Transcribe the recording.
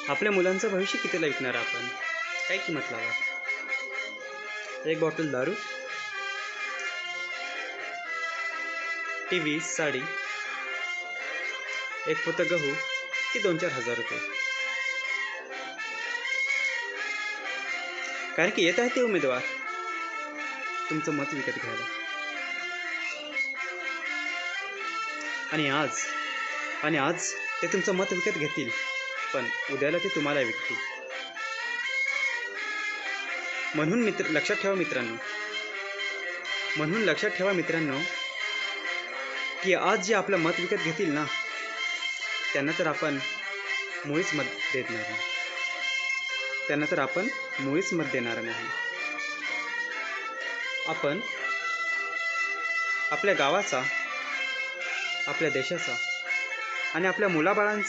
आपल्या मुलांचं भविष्य कितीला विकणार आपण? काय किंमत लावणार? एक बॉटल दारू, टीव्ही, साडी, एक पोतं गहू की 2-4 हजार रुपये? कारण की येत आहे ते उमेदवार तुमचं मत विकत घ्यायला. आणि आज ते तुमचं मत विकत घेतील, पण उद्याला ते तुम्हाला विकतील. म्हणून लक्षात ठेवा मित्रांनो, की आज जे आपलं मत विकत घेतील ना, त्यांना तर आपण मुळीच मत देणार नाही. आपण आपल्या गावाचा, आपल्या देशाचा आणि आपल्या मुलाबाळांचा